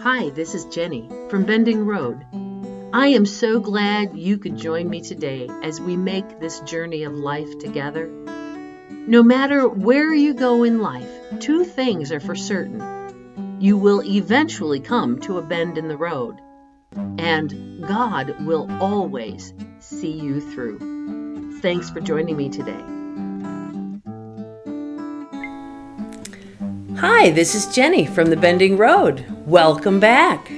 Hi, this is Jenny from Bending Road. I am so glad you could join me today as we make this journey of life together. No matter where you go in life, two things are for certain. You will eventually come to a bend in the road, and God will always see you through. Thanks for joining me today. Hi, this is Jenny from the Bending Road. Welcome back.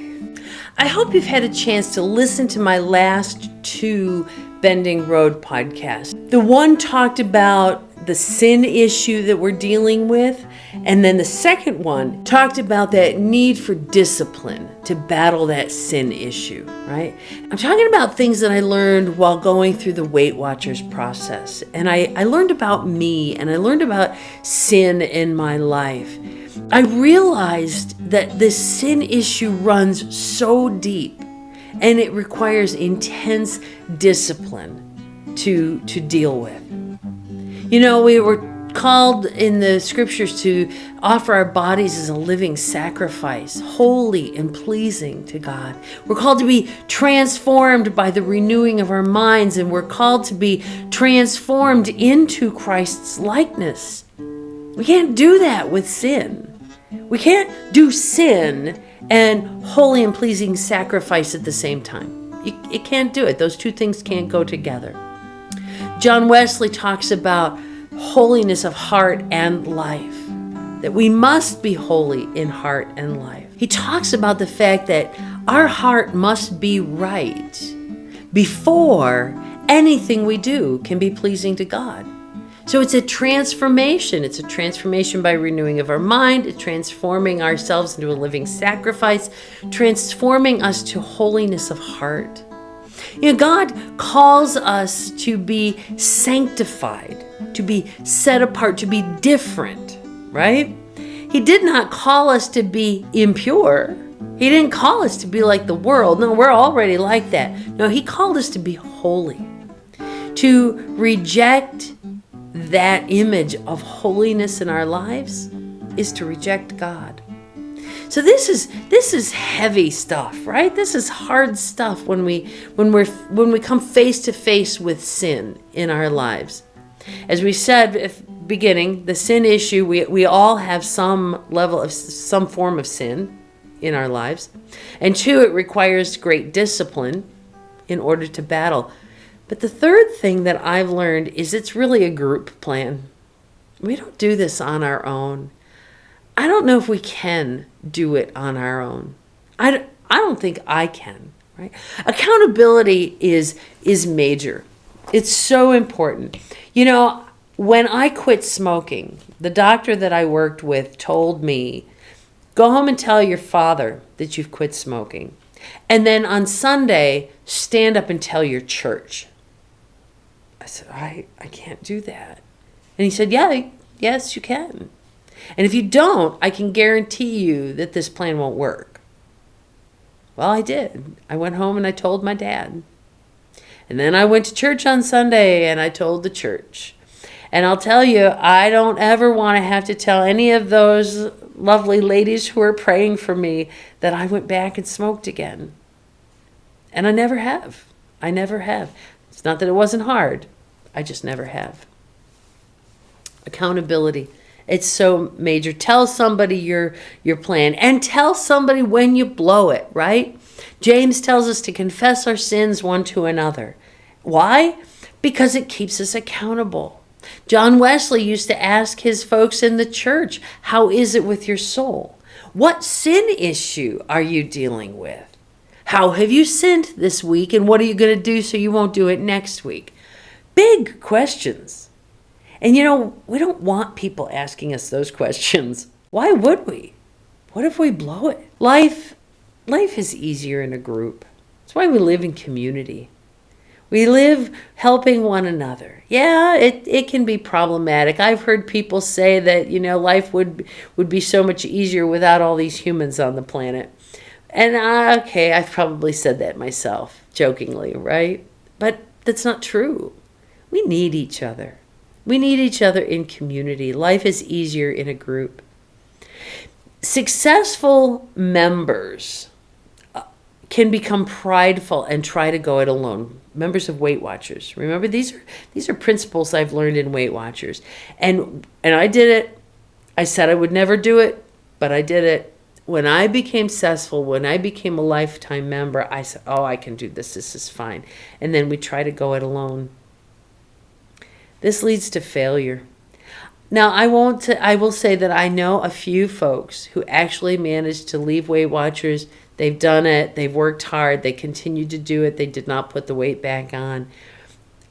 I hope you've had a chance to listen to my last two Bending Road podcasts. The one talked about the sin issue that we're dealing with, and then the second one talked about that need for discipline to battle that sin issue, right? I'm talking about things that I learned while going through the Weight Watchers process. And I learned about me, and I learned about sin in my life. I realized that this sin issue runs so deep, and it requires intense discipline to deal with. You know, we were called in the scriptures to offer our bodies as a living sacrifice, holy and pleasing to God. We're called to be transformed by the renewing of our minds, and we're called to be transformed into Christ's likeness. We can't do that with sin. We can't do sin and holy and pleasing sacrifice at the same time. You can't do it. Those two things can't go together. John Wesley talks about holiness of heart and life, that we must be holy in heart and life. He talks about the fact that our heart must be right before anything we do can be pleasing to God. So it's a transformation. It's a transformation by renewing of our mind, transforming ourselves into a living sacrifice, transforming us to holiness of heart. You know, God calls us to be sanctified, to be set apart, to be different, right? He did not call us to be impure. He didn't call us to be like the world. No, we're already like that. No, he called us to be holy, to reject that image of holiness in our lives is to reject God. So this is heavy stuff, right? This is hard stuff when we come face to face with sin in our lives. As we said at the beginning, the sin issue, we all have some level of some form of sin in our lives. And two, it requires great discipline in order to battle. But the third thing that I've learned is it's really a group plan. We don't do this on our own. I don't know if we can do it on our own. I don't think I can, right? Accountability is major. It's so important. You know, when I quit smoking, the doctor that I worked with told me, go home and tell your father that you've quit smoking. And then on Sunday, stand up and tell your church. I said, I can't do that. And he said, yes, you can. And if you don't, I can guarantee you that this plan won't work. Well, I did. I went home and I told my dad. And then I went to church on Sunday and I told the church. And I'll tell you, I don't ever want to have to tell any of those lovely ladies who are praying for me that I went back and smoked again. And I never have. I never have. It's not that it wasn't hard. I just never have. Accountability. It's so major. Tell somebody your plan, and tell somebody when you blow it, right? James tells us to confess our sins one to another. Why? Because it keeps us accountable. John Wesley used to ask his folks in the church, how is it with your soul? What sin issue are you dealing with? How have you sinned this week, and what are you going to do so you won't do it next week? Big questions. And you know, we don't want people asking us those questions. Why would we? What if we blow it? Life is easier in a group. That's why we live in community. We live helping one another. Yeah, it can be problematic. I've heard people say that, you know, life would be so much easier without all these humans on the planet. And okay, I've probably said that myself, jokingly, right? But that's not true. We need each other. We need each other in community. Life is easier in a group. Successful members can become prideful and try to go it alone. Members of Weight Watchers. Remember, these are principles I've learned in Weight Watchers. And I did it. I said I would never do it, but I did it. When I became successful, when I became a lifetime member, I said, oh, I can do this. This is fine. And then we try to go it alone. This leads to failure. Now, I will say that I know a few folks who actually managed to leave Weight Watchers. They've done it. They've worked hard. They continued to do it. They did not put the weight back on.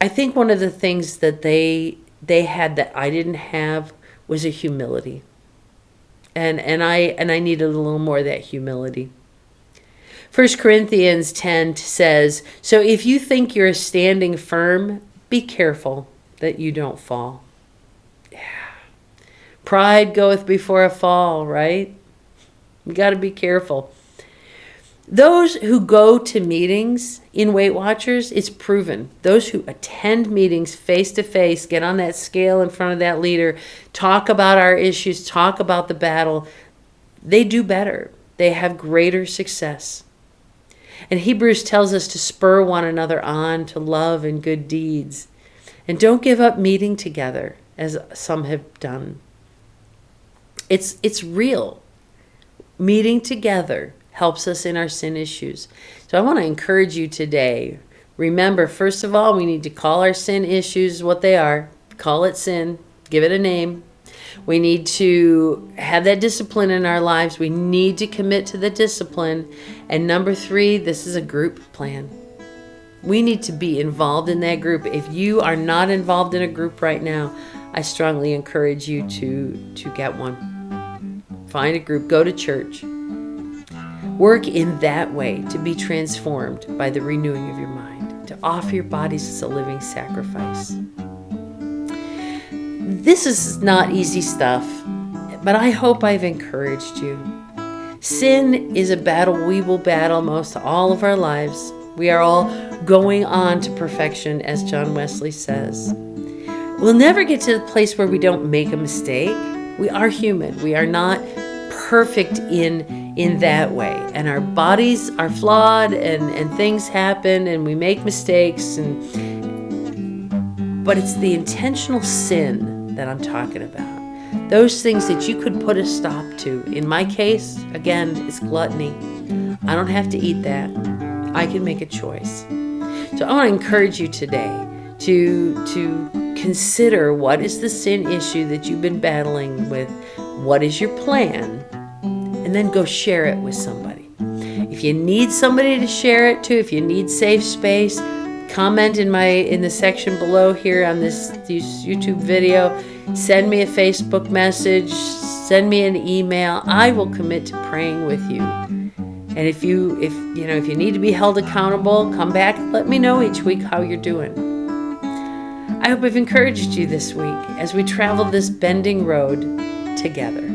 I think one of the things that they had that I didn't have was a humility. And I needed a little more of that humility. 1 Corinthians 10 says, so if you think you're standing firm, be careful that you don't fall. Pride goeth before a fall, right? You got to be careful. Those who go to meetings in Weight Watchers, it's proven. Those who attend meetings face to face, get on that scale in front of that leader, talk about our issues, talk about the battle, they do better. They have greater success. And Hebrews tells us to spur one another on to love and good deeds. And don't give up meeting together, as some have done. It's real. Meeting together helps us in our sin issues. So I want to encourage you today. Remember, first of all, we need to call our sin issues what they are. Call it sin. Give it a name. We need to have that discipline in our lives. We need to commit to the discipline. And number 3, this is a group plan. We need to be involved in that group. If you are not involved in a group right now, I strongly encourage you to get one. Find a group, go to church. Work in that way to be transformed by the renewing of your mind, to offer your bodies as a living sacrifice. This is not easy stuff, but I hope I've encouraged you. Sin is a battle we will battle most all of our lives. We are all going on to perfection, as John Wesley says. We'll never get to the place where we don't make a mistake. We are human. We are not perfect in that way. And our bodies are flawed and things happen and we make mistakes. But it's the intentional sin that I'm talking about. Those things that you could put a stop to. In my case, again, it's gluttony. I don't have to eat that. I can make a choice. So I want to encourage you today to consider what is the sin issue that you've been battling with, what is your plan, and then go share it with somebody. If you need somebody to share it to, if you need safe space, comment in the section below here on this YouTube video. Send me a Facebook message, send me an email. I will commit to praying with you. And if you need to be held accountable, come back and let me know each week how you're doing. I hope I've encouraged you this week as we travel this bending road together.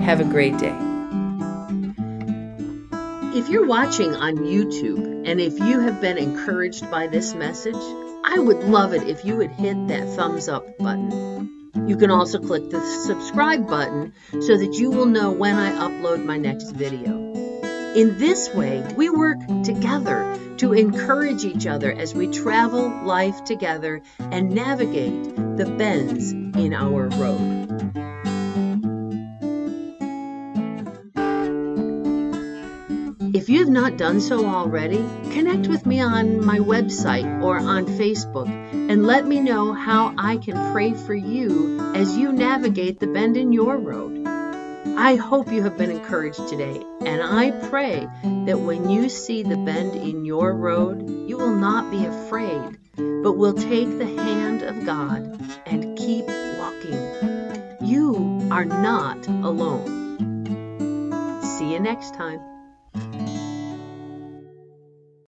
Have a great day. If you're watching on YouTube and if you have been encouraged by this message, I would love it if you would hit that thumbs up button. You can also click the subscribe button so that you will know when I upload my next video. In this way, we work together to encourage each other as we travel life together and navigate the bends in our road. If you have not done so already, connect with me on my website or on Facebook and let me know how I can pray for you as you navigate the bend in your road. I hope you have been encouraged today, and I pray that when you see the bend in your road, you will not be afraid, but will take the hand of God and keep walking. You are not alone. See you next time.